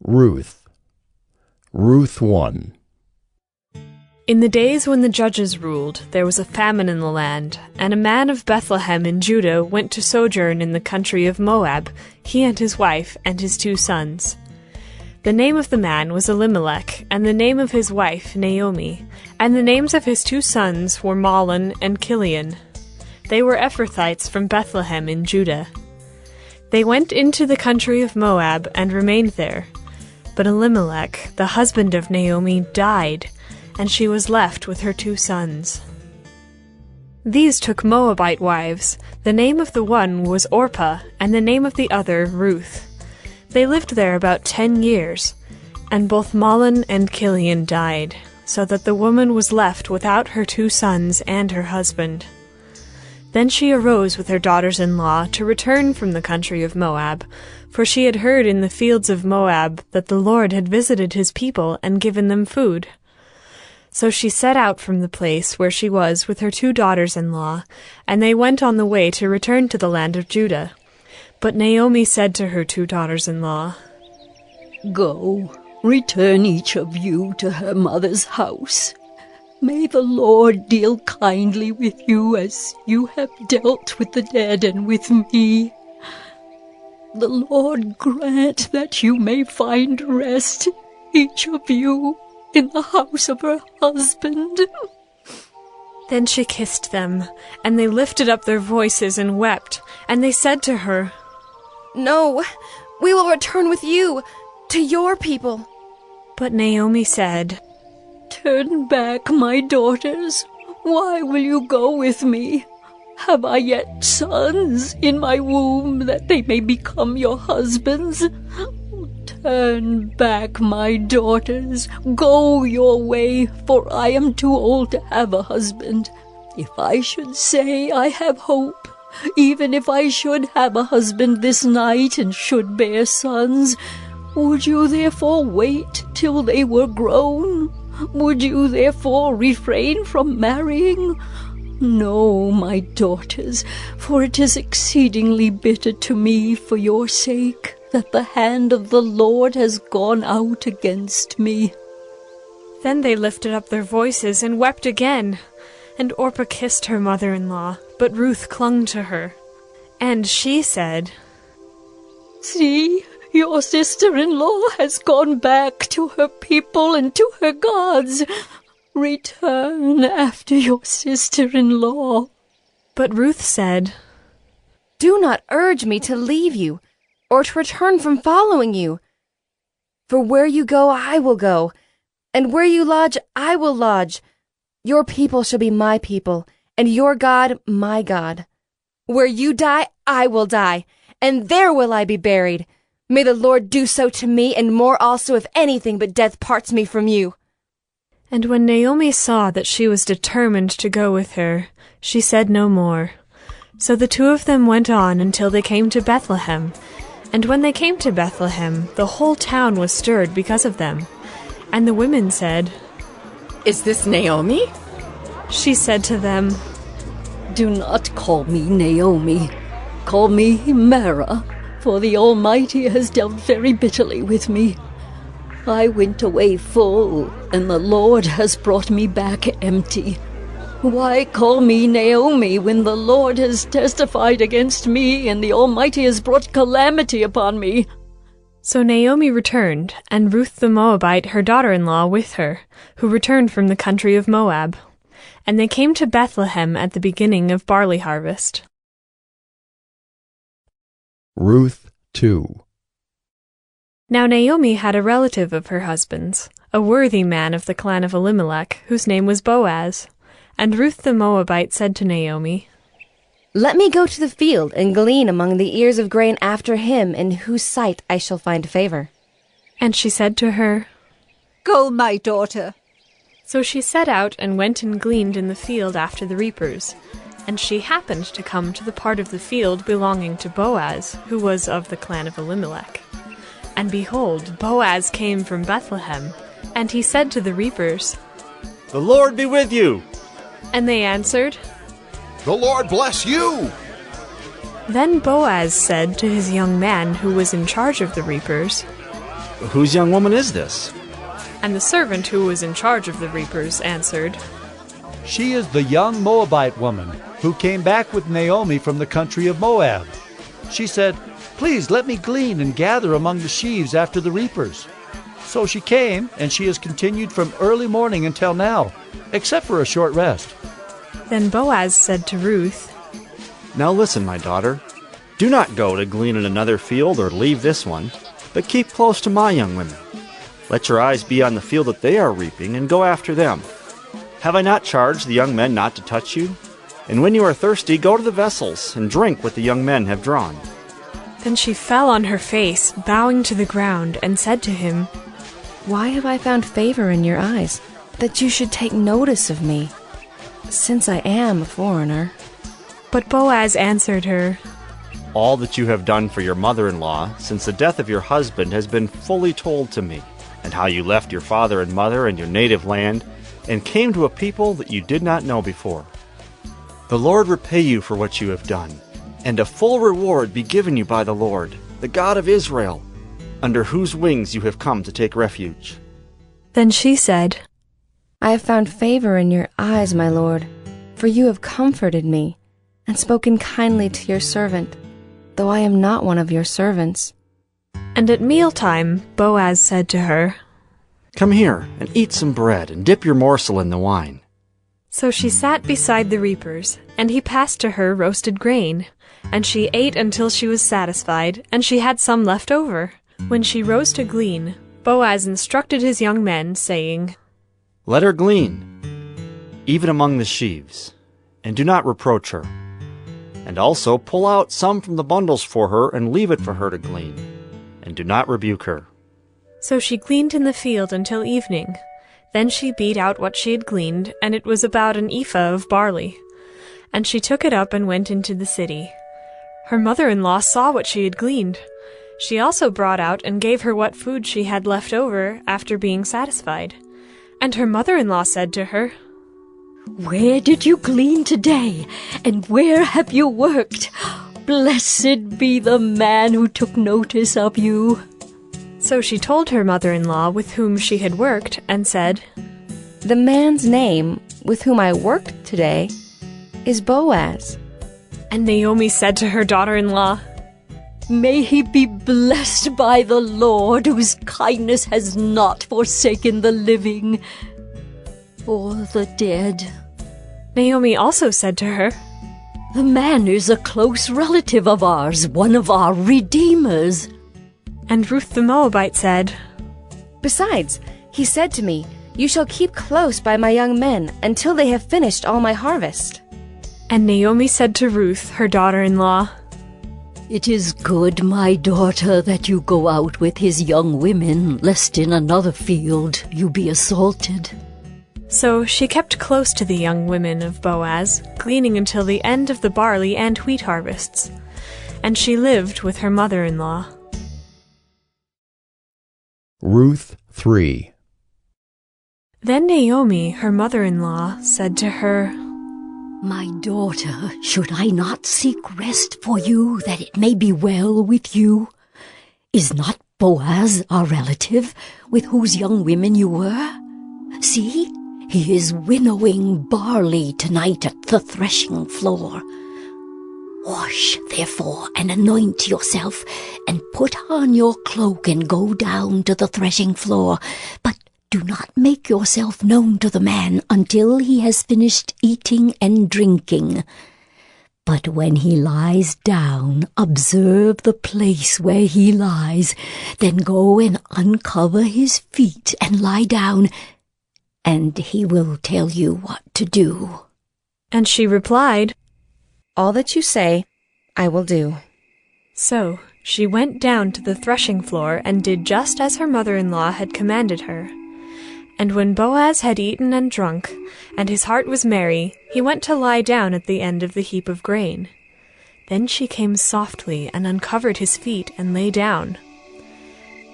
Ruth 1. In the days when the judges ruled, there was a famine in the land, and a man of Bethlehem in Judah went to sojourn in the country of Moab, he and his wife and his 2 sons. The name of the man was Elimelech, and the name of his wife Naomi, and the names of his 2 sons were Mahlon and Chilion. They were Ephrathites from Bethlehem in Judah. They went into the country of Moab and remained there. But Elimelech, the husband of Naomi, died, and she was left with her 2 sons. These took Moabite wives. The name of the one was Orpah, and the name of the other Ruth. They lived there about 10 years, and both Mahlon and Chilion died, so that the woman was left without her 2 sons and her husband. Then she arose with her daughters-in-law to return from the country of Moab, for she had heard in the fields of Moab that the Lord had visited his people and given them food. So she set out from the place where she was with her 2 daughters-in-law, and they went on the way to return to the land of Judah. But Naomi said to her 2 daughters-in-law, "Go, return each of you to her mother's house. May the Lord deal kindly with you as you have dealt with the dead and with me. The Lord grant that you may find rest, each of you, in the house of her husband." Then she kissed them, and they lifted up their voices and wept, and they said to her, "No, we will return with you to your people." But Naomi said, "Turn back, my daughters. Why will you go with me? Have I yet sons in my womb that they may become your husbands? Turn back, my daughters. Go your way, for I am too old to have a husband. If I should say I have hope, even if I should have a husband this night and should bear sons, would you therefore wait till they were grown? Would you therefore refrain from marrying? No, my daughters, for it is exceedingly bitter to me for your sake that the hand of the Lord has gone out against me." Then they lifted up their voices and wept again, and Orpah kissed her mother-in-law, but Ruth clung to her. And she said, "See, your sister-in-law has gone back to her people and to her gods. Return after your sister-in-law." But Ruth said, "Do not urge me to leave you, or to return from following you. For where you go, I will go, and where you lodge, I will lodge. Your people shall be my people, and your God, my God. Where you die, I will die, and there will I be buried. May the Lord do so to me, and more also, if anything but death parts me from you." And when Naomi saw that she was determined to go with her, she said no more. So the 2 of them went on until they came to Bethlehem. And when they came to Bethlehem, the whole town was stirred because of them. And the women said, "Is this Naomi?" She said to them, "Do not call me Naomi. Call me Mara, for the Almighty has dealt very bitterly with me. I went away full, and the Lord has brought me back empty. Why call me Naomi when the Lord has testified against me, and the Almighty has brought calamity upon me?" So Naomi returned, and Ruth the Moabite, her daughter-in-law, with her, who returned from the country of Moab. And they came to Bethlehem at the beginning of barley harvest. Ruth 2. Now Naomi had a relative of her husband's, a worthy man of the clan of Elimelech, whose name was Boaz. And Ruth the Moabite said to Naomi, "Let me go to the field and glean among the ears of grain after him in whose sight I shall find favor." And she said to her, "Go, my daughter." So she set out and went and gleaned in the field after the reapers. And she happened to come to the part of the field belonging to Boaz, who was of the clan of Elimelech. And behold, Boaz came from Bethlehem, and he said to the reapers, "The Lord be with you." And they answered, "The Lord bless you." Then Boaz said to his young man who was in charge of the reapers, Whose young woman is this? And the servant who was in charge of the reapers answered, She is the young Moabite woman who came back with Naomi from the country of Moab. She said, Please let me glean and gather among the sheaves after the reapers. So she came, and she has continued from early morning until now, except for a short rest. Then Boaz said to Ruth, Now listen, my daughter. Do not go to glean in another field or leave this one, but keep close to my young women. Let your eyes be on the field that they are reaping, and go after them. Have I not charged the young men not to touch you? And when you are thirsty, go to the vessels, and drink what the young men have drawn. Then she fell on her face, bowing to the ground, and said to him, Why have I found favor in your eyes, that you should take notice of me, since I am a foreigner? But Boaz answered her, All that you have done for your mother-in-law since the death of your husband has been fully told to me, and how you left your father and mother and your native land, and came to a people that you did not know before. The Lord repay you for what you have done, and a full reward be given you by the Lord, the God of Israel, under whose wings you have come to take refuge. Then she said, I have found favor in your eyes, my lord, for you have comforted me, and spoken kindly to your servant, though I am not one of your servants. And at mealtime Boaz said to her, Come here, and eat some bread, and dip your morsel in the wine. So she sat beside the reapers, and he passed to her roasted grain. And she ate until she was satisfied, and she had some left over. When she rose to glean, Boaz instructed his young men, saying, Let her glean, even among the sheaves, and do not reproach her. And also pull out some from the bundles for her, and leave it for her to glean, and do not rebuke her. So she gleaned in the field until evening. Then she beat out what she had gleaned, and it was about an ephah of barley. And she took it up and went into the city. Her mother-in-law saw what she had gleaned. She also brought out and gave her what food she had left over after being satisfied. And her mother-in-law said to her, Where did you glean today, and where have you worked? Blessed be the man who took notice of you. So she told her mother-in-law with whom she had worked, and said, The man's name with whom I worked today is Boaz. And Naomi said to her daughter-in-law, May he be blessed by the Lord, whose kindness has not forsaken the living or the dead. Naomi also said to her, The man is a close relative of ours, one of our redeemers. And Ruth the Moabite said, Besides, he said to me, You shall keep close by my young men until they have finished all my harvest. And Naomi said to Ruth, her daughter-in-law, It is good, my daughter, that you go out with his young women, lest in another field you be assaulted. So she kept close to the young women of Boaz, gleaning until the end of the barley and wheat harvests. And she lived with her mother-in-law. Ruth 3. Then Naomi, her mother-in-law, said to her, My daughter, should I not seek rest for you, that it may be well with you? Is not Boaz our relative, with whose young women you were? See, he is winnowing barley tonight at the threshing floor. Wash, therefore, and anoint yourself, and put on your cloak, and go down to the threshing floor. But do not make yourself known to the man until he has finished eating and drinking. But when he lies down, observe the place where he lies. Then go and uncover his feet and lie down, and he will tell you what to do. And she replied, All that you say, I will do. So she went down to the threshing floor and did just as her mother-in-law had commanded her. And when Boaz had eaten and drunk, and his heart was merry, he went to lie down at the end of the heap of grain. Then she came softly and uncovered his feet and lay down.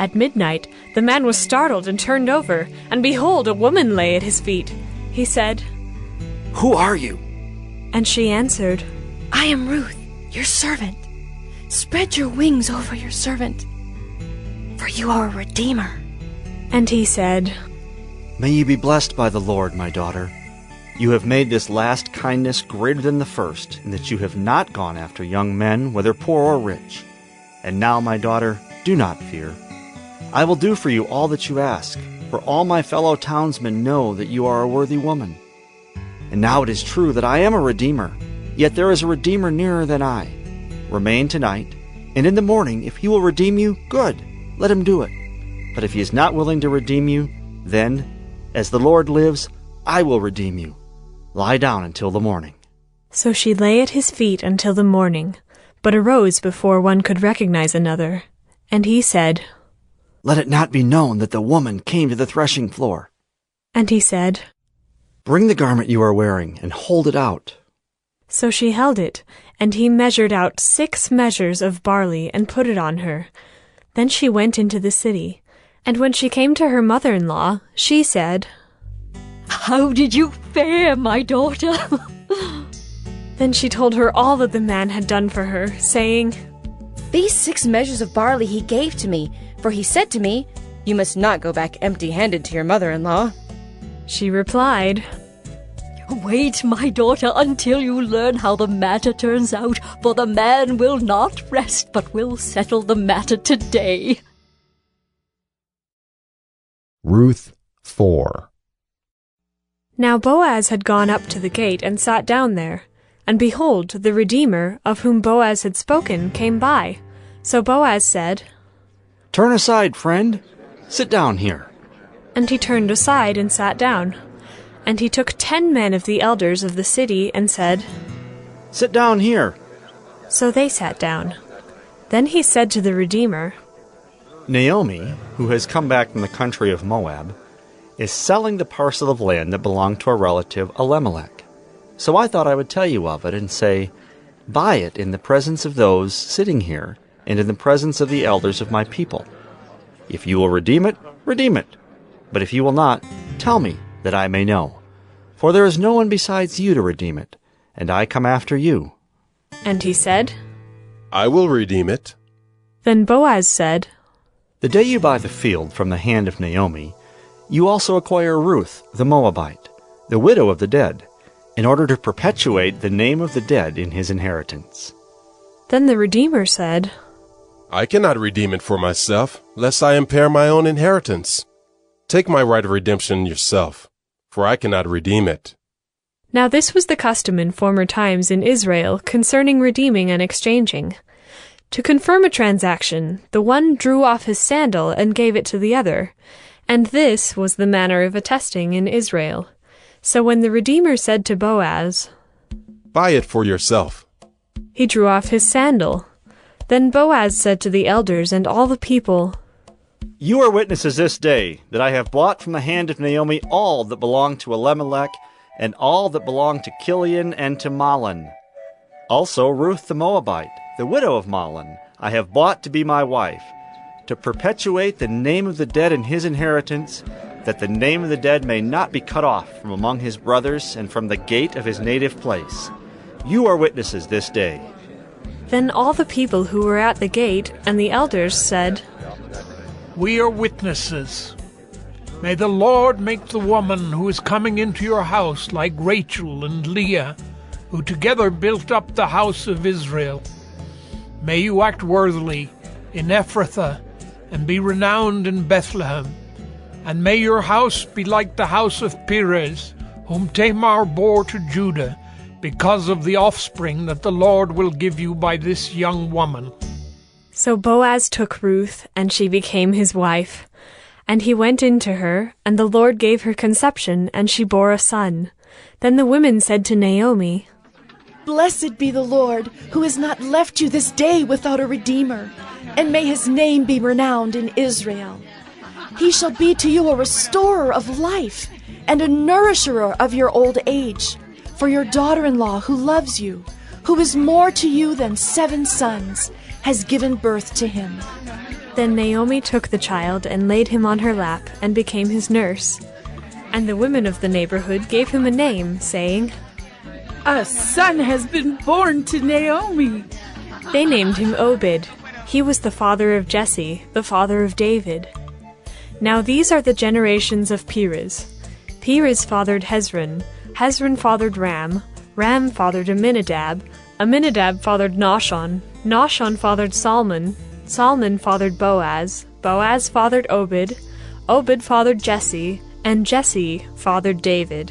At midnight the man was startled and turned over, and behold, a woman lay at his feet. He said, Who are you? And she answered, I am Ruth, your servant. Spread your wings over your servant. for you are a redeemer. And he said, May you be blessed by the Lord, my daughter. You have made this last kindness greater than the first, in that you have not gone after young men, whether poor or rich. And now, my daughter, do not fear. I will do for you all that you ask, for all my fellow townsmen know that you are a worthy woman. And now it is true that I am a redeemer, yet there is a redeemer nearer than I. Remain tonight, and in the morning, if he will redeem you, good, let him do it. But if he is not willing to redeem you, then, as the Lord lives, I will redeem you. Lie down until the morning. So she lay at his feet until the morning, but arose before one could recognize another. And he said, Let it not be known that the woman came to the threshing floor. And he said, Bring the garment you are wearing, and hold it out. So she held it, and he measured out 6 measures of barley and put it on her. Then she went into the city. And when she came to her mother-in-law, she said, How did you fare, my daughter? Then she told her all that the man had done for her, saying, These 6 measures of barley he gave to me, for he said to me, You must not go back empty-handed to your mother-in-law. She replied, Wait, my daughter, until you learn how the matter turns out, for the man will not rest, but will settle the matter today. Ruth 4. Now Boaz had gone up to the gate and sat down there. And behold, the Redeemer, of whom Boaz had spoken, came by. So Boaz said, Turn aside, friend. Sit down here. And he turned aside and sat down. And he took 10 men of the elders of the city and said, Sit down here. So they sat down. Then he said to the Redeemer, Naomi, who has come back from the country of Moab, is selling the parcel of land that belonged to a relative, Elimelech. So I thought I would tell you of it and say, Buy it in the presence of those sitting here and in the presence of the elders of my people. If you will redeem it, redeem it. But if you will not, tell me, that I may know. For there is no one besides you to redeem it, and I come after you. And he said, I will redeem it. Then Boaz said, The day you buy the field from the hand of Naomi, you also acquire Ruth the Moabite, the widow of the dead, in order to perpetuate the name of the dead in his inheritance. Then the Redeemer said, I cannot redeem it for myself, lest I impair my own inheritance. Take my right of redemption yourself, for I cannot redeem it. Now this was the custom in former times in Israel concerning redeeming and exchanging. To confirm a transaction, the one drew off his sandal and gave it to the other, and this was the manner of attesting in Israel. So when the Redeemer said to Boaz, Buy it for yourself, he drew off his sandal. Then Boaz said to the elders and all the people, You are witnesses this day that I have bought from the hand of Naomi all that belonged to Elimelech, and all that belonged to Chilion and to Mahlon. Also Ruth the Moabite, the widow of Mahlon, I have bought to be my wife, to perpetuate the name of the dead in his inheritance, that the name of the dead may not be cut off from among his brothers and from the gate of his native place. You are witnesses this day. Then all the people who were at the gate and the elders said, We are witnesses. May the Lord make the woman who is coming into your house like Rachel and Leah, who together built up the house of Israel. May you act worthily in Ephrathah and be renowned in Bethlehem. And may your house be like the house of Perez, whom Tamar bore to Judah, because of the offspring that the Lord will give you by this young woman. So Boaz took Ruth, and she became his wife. And he went in to her, and the Lord gave her conception, and she bore a son. Then the women said to Naomi, Blessed be the Lord, who has not left you this day without a redeemer, and may his name be renowned in Israel. He shall be to you a restorer of life, and a nourisher of your old age. For your daughter-in-law who loves you, who is more to you than 7 sons, has given birth to him. Then Naomi took the child and laid him on her lap and became his nurse. And the women of the neighborhood gave him a name, saying, A son has been born to Naomi. They named him Obed. He was the father of Jesse, the father of David. Now these are the generations of Perez. Perez fathered Hezron. Hezron fathered Ram. Ram fathered Amminadab. Amminadab fathered Nahshon. Nahshon fathered Salmon. Salmon fathered Boaz. Boaz fathered Obed. Obed fathered Jesse. And Jesse fathered David.